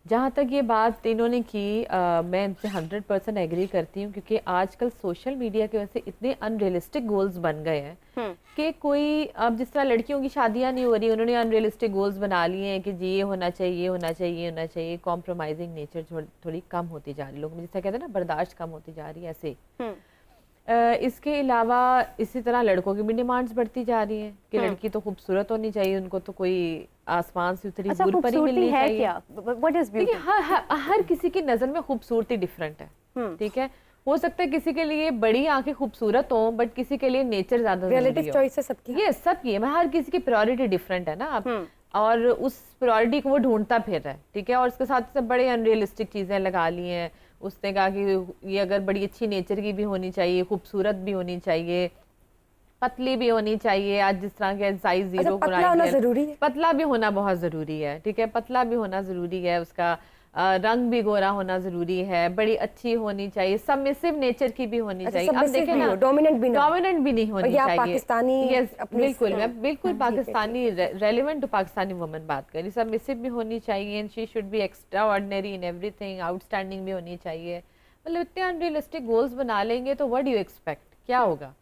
जहाँ तक ये बात इन्होंने की मैं इनसे 100% एग्री करती हूँ, क्योंकि आजकल सोशल मीडिया की वजह से इतने अनरियलिस्टिक गोल्स बन गए हैं कि कोई, अब जिस तरह लड़कियों की शादियाँ नहीं हो रही, उन्होंने अनरियलिस्टिक गोल्स बना लिए हैं कि जी ये होना चाहिए, ये होना चाहिए, ये होना चाहिए। कॉम्प्रोमाइजिंग नेचर थोड़ी कम होती जा रही है, लोग जिसे कहते हैं ना बर्दाश्त कम होती जा रही है ऐसे। इसके अलावा इसी तरह लड़कों की भी डिमांड्स बढ़ती जा रही हैं कि लड़की तो खूबसूरत होनी चाहिए, उनको तो कोई आसमान से उतरी हूर परी मिलनी है चाहिए। क्या? What is beauty? हर किसी की नजर में खूबसूरती डिफरेंट है, ठीक है। हो सकता है किसी के लिए बड़ी आंखें खूबसूरत हो, बट किसी के लिए नेचर ज्यादा जरूरी हो। चॉइस है सबकी। ये सबकी है, हर किसी की प्रायोरिटी डिफरेंट है ना आप, और उस प्रायोरिटी को वो ढूंढता फिर रहा है, ठीक है। और उसके साथ से बड़े अनरियलिस्टिक चीजें लगा ली हैं। उसने कहा कि ये अगर बड़ी अच्छी नेचर की भी होनी चाहिए, खूबसूरत भी होनी चाहिए, पतली भी होनी चाहिए। आज जिस तरह के साइज 0 पतला होना जरूरी है, पतला भी होना बहुत जरूरी है, ठीक है। पतला भी होना जरूरी है, उसका रंग भी गोरा होना जरूरी है, बड़ी अच्छी होनी चाहिए, सबमिसिव नेचर की भी होनी चाहिए। अब देखें ना, डोमिनेंट भी नहीं होनी चाहिए। पाकिस्तानी, बिल्कुल, मैं बिल्कुल Pakistani relevant to Pakistani woman बात करी। सबमिसिव भी होनी चाहिए, and she should be extraordinary in everything, outstanding भी होनी चाहिए। मतलब इतने अनरियलिस्टिक गोल्स बना लेंगे तो व्हाट डू यू एक्सपेक्ट, क्या होगा?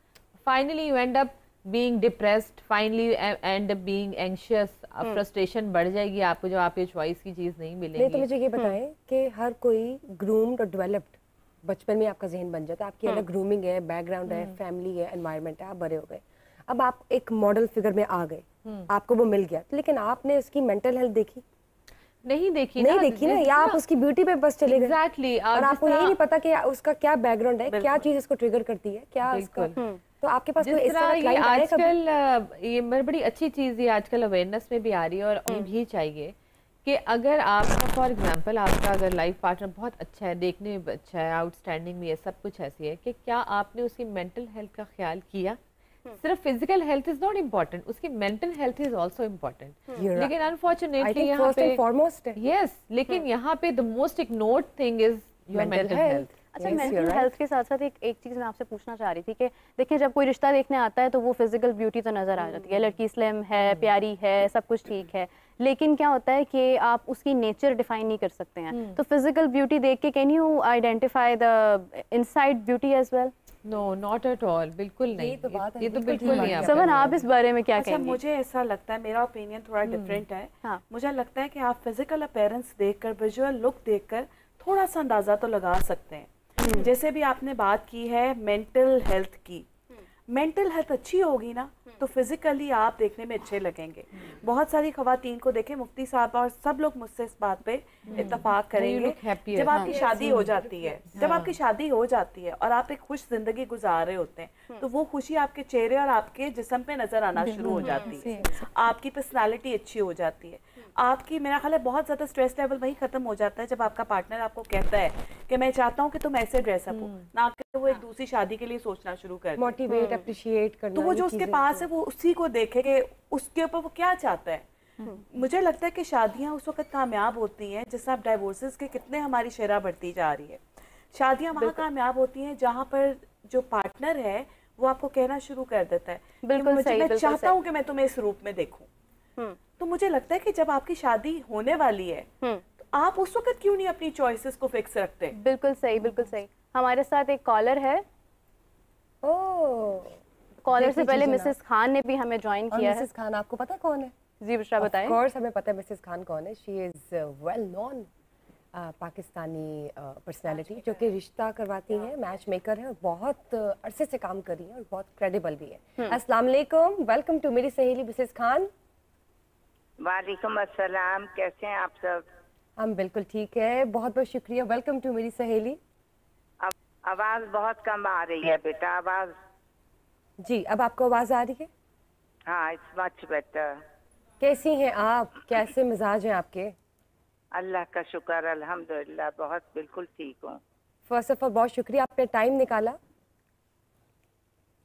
Finally you and up being depressed, finally end up being anxious, frustration बढ़ जाएगी आपको जब आप ये चॉइस की चीज नहीं मिलेगी। नहीं तो मुझे ये बताएं कि हर कोई ग्रूम्ड और डेवलप्ड बचपन में आपका जहन बन जाता है, आपकी अलग ग्रूमिंग है, बैकग्राउंड है, फैमिली है, एनवायरनमेंट है, आप बड़े हो गए, अब आप एक मॉडल फिगर में आ गए, आपको वो मिल गया, लेकिन आपने उसकी मेंटल हेल्थ देखी नहीं देखी ना, या आप उसकी ब्यूटी पे बस चले गए। एग्जैक्टली। और आपको यही नहीं पता कि उसका क्या बैकग्राउंड है, क्या चीज इसको ट्रिगर करती है, क्या उसका, तो आपके पास कोई इस तरह ये आजकल ये बड़ी अच्छी चीज है, आजकल अवेयरनेस में भी आ रही है और भी चाहिए कि अगर आपका फॉर एग्जांपल आपका अगर लाइफ पार्टनर बहुत अच्छा है, देखने में अच्छा है, आउटस्टैंडिंग भी है, सब कुछ ऐसी है, कि क्या आपने उसकी मेंटल हेल्थ का ख्याल किया? सिर्फ physical health is not important, उसकी mental health is also important. लेकिन अनफॉर्चुनेटली यहाँ पे यस, लेकिन यहाँ पे the most ignored thing is your mental health. अच्छा, मेंटल हेल्थ के साथ साथ एक चीज मैं आपसे पूछना चाह रही थी कि देखिए जब कोई रिश्ता देखने आता है तो वो फिजिकल ब्यूटी तो नजर आ जाती है, लड़की स्लिम है, प्यारी है, सब कुछ ठीक है, लेकिन क्या होता है कि आप उसकी नेचर डिफाइन नहीं कर सकते हैं। तो फिजिकल ब्यूटी देख के can you identify the inside beauty as well? No, not at all, बिल्कुल नहीं। ये तो बिल्कुल नहीं। समन, आप इस बारे में क्या कहेंगे? मुझे ऐसा लगता है, मेरा ओपिनियन थोड़ा डिफरेंट है। मुझे लगता है कि आप फिजिकल अपीयरेंस देखकर, विजुअल लुक देखकर थोड़ा सा अंदाजा तो लगा सकते हैं। जैसे भी आपने बात की है मेंटल हेल्थ की, मेंटल हेल्थ अच्छी होगी ना तो फिजिकली आप देखने में अच्छे लगेंगे। बहुत सारी खवातीन को देखें, मुफ्ती साहब और सब लोग मुझसे इस बात पे इत्तेफाक करेंगे, जब आपकी शादी हो जाती है, जब आपकी शादी हो जाती है और आप एक खुश जिंदगी गुजार रहे होते हैं, तो वो खुशी आपके चेहरे और आपके जिस्म पे नजर आना शुरू हो जाती है, आपकी पर्सनालिटी अच्छी हो जाती है, आपकी, मेरा ख्याल है बहुत ज्यादा स्ट्रेस लेवल वही खत्म हो जाता है जब आपका पार्टनर आपको कहता है कि मैं चाहता हूँ कि तुम ऐसे ड्रेसअप हो, ना कि वो एक दूसरी शादी के लिए सोचना शुरू कर दे, मोटिवेट, अप्रिशिएट करना। तो वो जो उसके पास है वो उसी को देखे कि उसके ऊपर वो क्या चाहता है। मुझे लगता है कि शादियां उस वक्त कामयाब होती हैं जिससे आप डाइवोर्सेस के कितने हमारी शरह बढ़ती जा रही है। शादियां वहाँ कामयाब होती हैं जहाँ पर जो पार्टनर है वो आपको कहना शुरू कर देता है बिल्कुल सही, मैं चाहता हूँ कि मैं तुम्हें इस रूप में देखूं। तो मुझे लगता है कि जब आपकी शादी होने वाली है तो आप उस वक्त क्यों नहीं अपनी चॉइसेस को फिक्स रखते? बिल्कुल सही, बिल्कुल सही। हमारे साथ एक कॉलर है। कॉलर से पहले मिसेस खान ने भी हमें ज्वाइन किया है। मिसेस खान आपको पता है कौन है? जी बुशरा बताएं। ऑफ कोर्स हमें पता है मिसेस खान कौन है। She is well known Pakistani personality जो कि रिश्ता करवाती हैं, मैच मेकर है और बहुत अरसे से काम कर रही है और बहुत क्रेडिबल भी है। अस्सलाम वालेकुम, वेलकम टू मेरी सहेली मिसेस खान। वालेकुम अस्सलाम, कैसे हैं आप सब? हम बिल्कुल ठीक है, बहुत बहुत शुक्रिया, वेलकम टू मेरी सहेली। आवाज बहुत कम आ रही है बेटा, आवाज। जी, अब आपको आवाज आ रही है? हाँ, इट्स मच बेटर। कैसी हैं आप, कैसे मिजाज हैं आपके? अल्लाह का शुक्र, अल्हम्दुलिल्लाह, बहुत बिल्कुल ठीक हूँ। फर्स्ट ऑफ ऑल बहुत शुक्रिया, आपने टाइम निकाला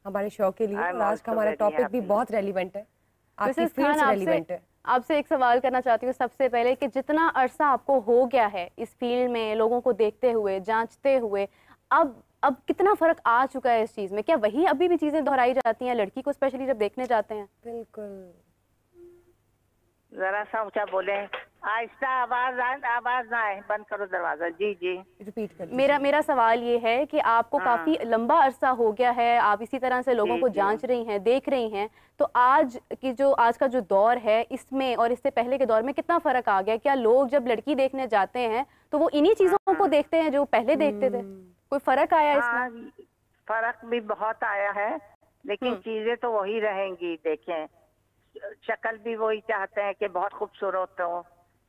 हमारे शो के लिए, और आज का हमारा टॉपिक भी बहुत रेलिवेंट है, आपकी फील्ड से रेलिवेंट है। आपसे एक सवाल करना चाहती हूँ सबसे पहले कि जितना अरसा आपको हो गया है इस फील्ड में, लोगों को देखते हुए, जांचते हुए, अब कितना फर्क आ चुका है इस चीज में? क्या वही अभी भी चीजें दोहराई जाती हैं लड़की को स्पेशली जब देखने जाते हैं? बिल्कुल। जरा सा ऊंचा बोले। आहिस्ता आवाज ना आए, बंद करो दरवाजा। जी जी रिपीट कर मेरा सवाल ये है कि आपको काफी लंबा अरसा हो गया है, आप इसी तरह से लोगों को जांच रही हैं, देख रही हैं, तो आज का जो दौर है इसमें और इससे पहले के दौर में कितना फर्क आ गया? क्या लोग जब लड़की देखने जाते हैं तो वो इन्हीं चीजों को देखते हैं जो पहले देखते थे? कोई फर्क आया इसमें? फर्क भी बहुत आया है, लेकिन चीजें तो वही रहेंगी। देखें, शक्ल भी वही चाहते हैं कि बहुत खूबसूरत हो,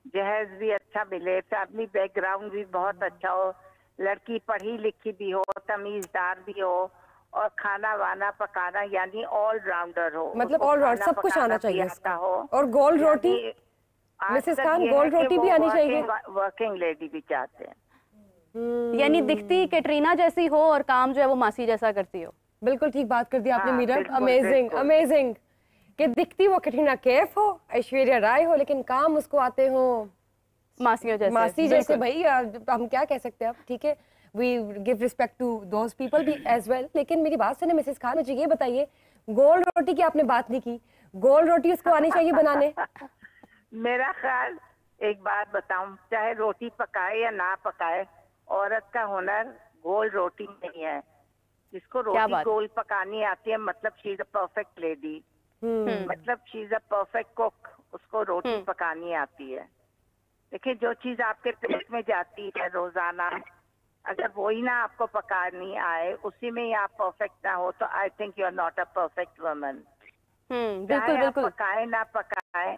जहेज भी अच्छा मिले, फैमिली बैकग्राउंड भी बहुत अच्छा हो, लड़की पढ़ी लिखी भी हो, तमीजदार भी हो, और खाना वाना पकाना यानी ऑल राउंडर हो। मतलब ऑल राउंड सब कुछ आना चाहिए इसका हो। और गोल रोटी, मिसेस खान गोल रोटी भी आनी चाहिए। वर्किंग लेडी भी चाहते हैं, यानी दिखती कैटरीना जैसी हो और काम जो है वो मासी जैसा करती हो। बिल्कुल ठीक बात कर दी आपने मीरा। बिल्कुल, अमेजिंग बिल्कुल। अमेजिंग कि दिखती वो कैटरीना कैफ हो, ऐश्वर्या राय हो, लेकिन काम उसको आते हो मासियों जैसे, मासी जैसे। भाई हम क्या कह सकते हैं अब, ठीक है, we give respect to those people भी एज वेल। लेकिन मेरी बात सुने मिसेस खान, मुझे ये बताइए, गोल रोटी की आपने बात नहीं की, गोल रोटी उसको आनी चाहिए बनाने? मेरा ख्याल, एक बात बताऊं, चाहे रोटी पकाए या ना पकाए, औरत का हुनर गोल रोटी नहीं है। जिसको रोटी गोल पकानी आती है मतलब she is a perfect lady, मतलब she is a perfect cook, उसको रोटी पकानी आती है। देखिए, जो चीज आपके पेट में जाती है रोजाना, अगर वही ना आपको पकानी आए, उसी में ही आप परफेक्ट ना हो, तो I think you are not a perfect woman. बिल्कुल बिल्कुल। पकाए ना पकाए,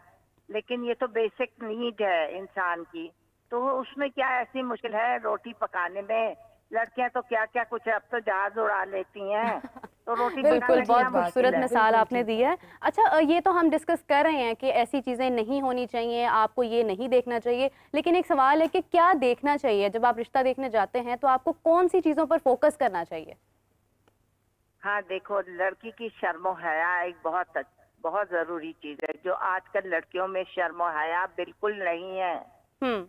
लेकिन ये तो बेसिक नीड है इंसान की, तो उसमें क्या ऐसी मुश्किल है रोटी पकाने में? लड़कियां तो क्या क्या कुछ, अब तो जहाज उड़ा लेती हैं, तो रोटी बिल्कुल, बहुत खूबसूरत मिसाल आपने दी है। अच्छा, ये तो हम डिस्कस कर रहे हैं कि ऐसी चीजें नहीं होनी चाहिए, आपको ये नहीं देखना चाहिए, लेकिन एक सवाल है कि क्या देखना चाहिए? जब आप रिश्ता देखने जाते हैं तो आपको कौन सी चीजों पर फोकस करना चाहिए? हाँ देखो, लड़की की शर्मो हया एक बहुत जरूरी चीज है, जो आजकल लड़कियों में शर्मो हया बिल्कुल नहीं है।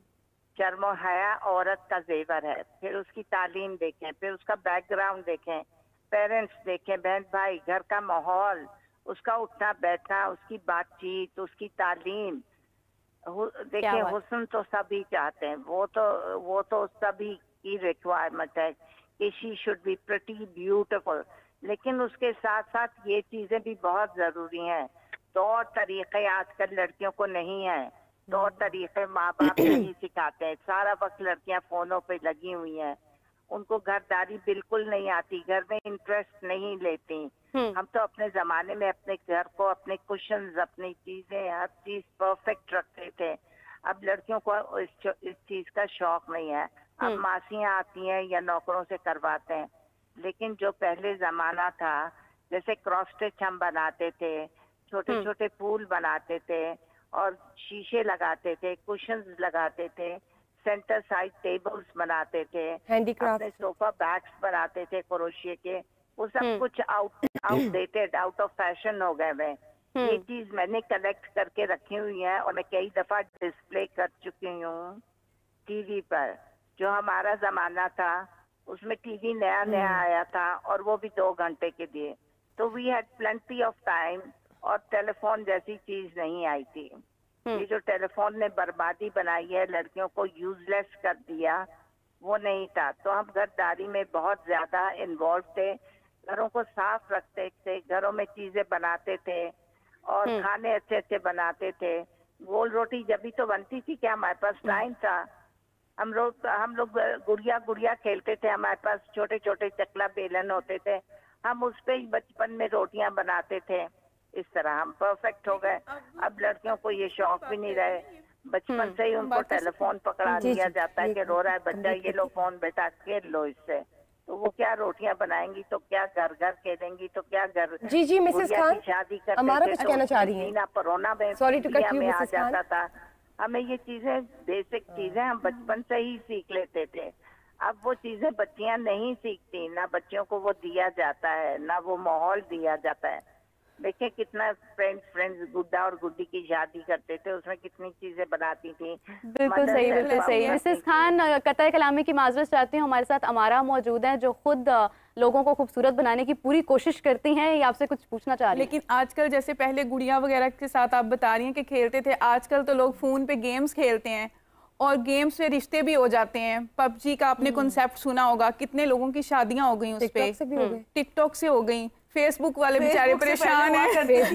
शर्मो हया औरत का जेवर है। फिर उसकी तालीम देखें, फिर उसका बैकग्राउंड देखें, पेरेंट्स देखें, बहन भाई, घर का माहौल, उसका उठना बैठना, उसकी बातचीत, उसकी तालीम देखें। हुस्न तो सभी चाहते हैं, वो तो सभी की रिक्वायरमेंट है कि she should be pretty beautiful, लेकिन उसके साथ साथ ये चीजें भी बहुत जरूरी हैं। तौर तरीके आजकल लड़कियों को नहीं है, तौर तरीके माँ बाप नहीं सिखाते हैं। सारा वक्त लड़कियां फोनों पे लगी हुई हैं, उनको घरदारी बिल्कुल नहीं आती, घर में इंटरेस्ट नहीं लेती। हम तो अपने जमाने में अपने घर को, अपने कुशन्स, अपनी चीजें, हर चीज परफेक्ट रखते थे। अब लड़कियों को इस चीज का शौक नहीं है। अब मासियां आती हैं या नौकरों से करवाते हैं, लेकिन जो पहले जमाना था, जैसे क्रॉस स्टिच हम बनाते थे, छोटे छोटे फूल बनाते थे और शीशे लगाते थे, कुशन्स लगाते थे, सेंटर साइड टेबल्स बनाते थे, अपने सोफा बैग्स बनाते थे क्रोशिये के, वो सब कुछ आउटडेटेड, आउट ऑफ फैशन हो गए हैं। ये चीज मैंने कलेक्ट करके रखी हुई है और मैं कई दफा डिस्प्ले कर चुकी हूँ टीवी पर। जो हमारा जमाना था उसमें टीवी नया नया आया था और वो भी 2 घंटे के लिए, तो we had plenty of time, और टेलीफोन जैसी चीज नहीं आई थी। ये जो टेलीफोन ने बर्बादी बनाई है, लड़कियों को यूजलेस कर दिया, वो नहीं था। तो हम घरदारी में बहुत ज्यादा इन्वॉल्व थे, घरों को साफ रखते थे, घरों में चीजें बनाते थे और खाने अच्छे अच्छे बनाते थे। गोल रोटी जब भी तो बनती थी क्या हमारे पास टाइम था? हम लोग गुड़िया खेलते थे, हमारे पास छोटे छोटे चकला बेलन होते थे, हम उस पे ही बचपन में रोटियां बनाते थे। इस तरह हम परफेक्ट हो गए। अब लड़कियों को ये शौक भी नहीं रहे, बचपन से ही उनको टेलीफोन पकड़ा दिया जाता है कि रो रहा है बच्चा, ये लो फोन बेटा खेल लो इससे। तो वो क्या रोटियां बनाएंगी, तो क्या घर खेलेंगी, तो क्या घर। जी मिसेस खान, शादी करते हमारा कुछ कहना चाह रही है? कोरोना में सॉरी टू कट यू आ मिसेस जाता खान। था। हमें ये चीजें, बेसिक चीजें हम बचपन से ही सीख लेते थे। अब वो चीजें बच्चियां नहीं सीखती, ना बच्चियों को वो दिया जाता है, ना वो माहौल दिया जाता है। देखिए कितना फ्रेंड्स गुड्डा और गुड्डी की शादी करते थे, उसमें कितनी चीजें बनाती थी। बिल्कुल सही, बिल्कुल सही। मिसेस खान, कतई कलामी की माजरत चाहती हूँ, हमारे साथ अमारा मौजूद है जो खुद लोगों को खूबसूरत बनाने की पूरी कोशिश करती हैं। ये आपसे कुछ पूछना चाह रही हैं। लेकिन आजकल जैसे पहले गुड़िया वगैरह के साथ आप बता रही हैं कि खेलते थे, आजकल तो लोग फोन पे गेम्स खेलते हैं और गेम्स से रिश्ते भी हो जाते हैं। पबजी का आपने कॉन्सेप्ट सुना होगा, कितने लोगों की शादियां हो गई उस पे, टिकटॉक से हो गई, फेसबुक वाले बेचारे परेशान हैं,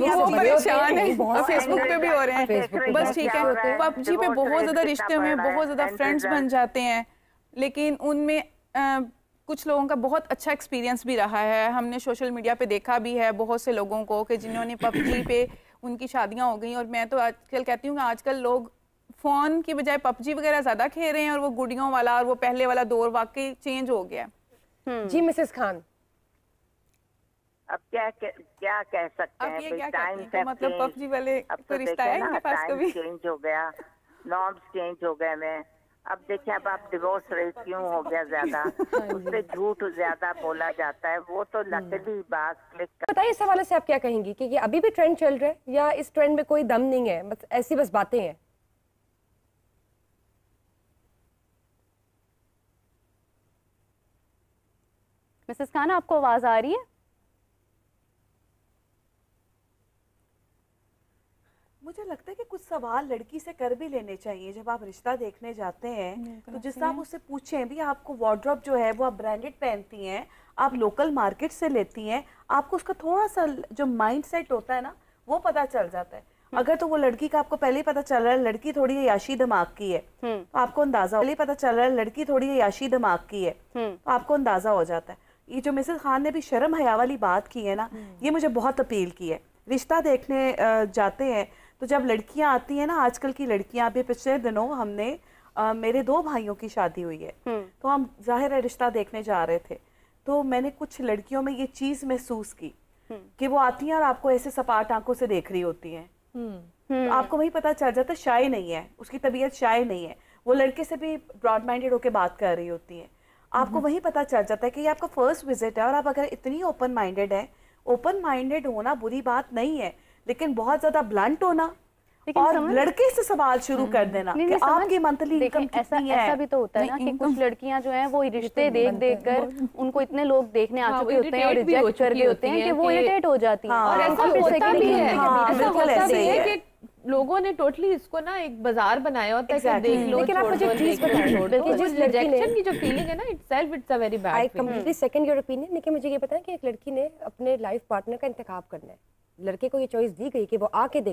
वो परेशान है, फेसबुक पे भी हो रहे हैं। बस ठीक है, पबजी पे बहुत ज्यादा रिश्ते में बहुत ज्यादा फ्रेंड्स बन जाते हैं, लेकिन उनमें कुछ लोगों का बहुत अच्छा एक्सपीरियंस भी रहा है। हमने सोशल मीडिया पे देखा भी है बहुत से लोगों को कि जिन्होंने पबजी पे उनकी शादियां हो गई। और मैं तो आजकल कहती हूँ कि आजकल लोग फोन की बजाय पबजी वगैरह ज्यादा खेल रहे हैं और वो गुड़ियों वाला और वो पहले वाला दौर वाकई चेंज हो गया। जी मिसेस खान, अब क्या कह सकते हैं, क्या टाइम कहते हैं? मतलब पबजी वाले तो रिश्ता है इनके पास कभी चेंज हो गया, नॉर्म्स चेंज हो गए में। अब देखिए अब आप डिवोर्स रेट क्यों हो गया ज्यादा, उसपे झूठ ज्यादा बोला जाता है, वो तो नकली बात क्लिक। बताइए इस हवाले से आप क्या कहेंगी कि ये अभी भी ट्रेंड चल रहा है या इस ट्रेंड में कोई दम नहीं है, बस ऐसी बस बातें हैं? मिसेस खान, आपको आवाज आ रही है? मुझे लगता है कि कुछ सवाल लड़की से कर भी लेने चाहिए जब आप रिश्ता देखने जाते हैं। तो जिससे आप उससे पूछें भी, आपको वार्डरोब जो है वो आप ब्रांडेड पहनती हैं, आप लोकल मार्केट से लेती हैं, आपको उसका थोड़ा सा जो माइंड सेट होता है ना वो पता चल जाता है। अगर तो वो लड़की का आपको पहले ही पता चल रहा है लड़की थोड़ी याशी दिमाग की है, तो आपको अंदाजा पहले ही पता चल रहा है लड़की थोड़ी याशी दिमाग की है, तो आपको अंदाजा हो जाता है। ये जो मिसेस खान ने भी शर्म हया वाली बात की है ना, ये मुझे बहुत अपील की है। रिश्ता देखने जाते हैं तो जब लड़कियां आती हैं ना, आजकल की लड़कियां, अभी पिछले दिनों हमने मेरे 2 भाइयों की शादी हुई है, तो हम जाहिर है रिश्ता देखने जा रहे थे, तो मैंने कुछ लड़कियों में ये चीज महसूस की कि वो आती हैं और आपको ऐसे सपाट आंखों से देख रही होती हैं। तो आपको वही पता चल जाता है शाय नहीं है, उसकी तबीयत शाय नहीं है, वो लड़के से भी ब्रॉड माइंडेड होकर बात कर रही होती है। आपको वही पता चल जाता है कि ये आपका फर्स्ट विजिट है और आप अगर इतनी ओपन माइंडेड है, ओपन माइंडेड होना बुरी बात नहीं है, लेकिन बहुत ज्यादा ब्लंट होना और लड़के से सवाल शुरू कर देना कि आपकी मंथली इनकम कितनी है। ऐसा भी तो होता है ना कि कुछ लड़कियां जो हैं वो रिश्ते देख देख कर उनको इतने लोग देखने आ चुके होते हैं और रिजेक्ट कर गए होते हैं कि वो इरिटेट हो जाती हैं। और ऐसा होता भी है, ऐसा होता भी है कि लोगों ने टोटली इसको ना एक बाजार बनाया होता है कि देख लो। लेकिन आप मुझे चीज बताइए, जिस रिजेक्शन की जो फीलिंग है ना, itself it's a very bad. I completely second your opinion, लेकिन मुझे ये पता है कि एक लड़की ने अपने लाइफ पार्टनर का इंतखाब करना है, लड़के को ये चॉइस दी गई कि वो आके देखे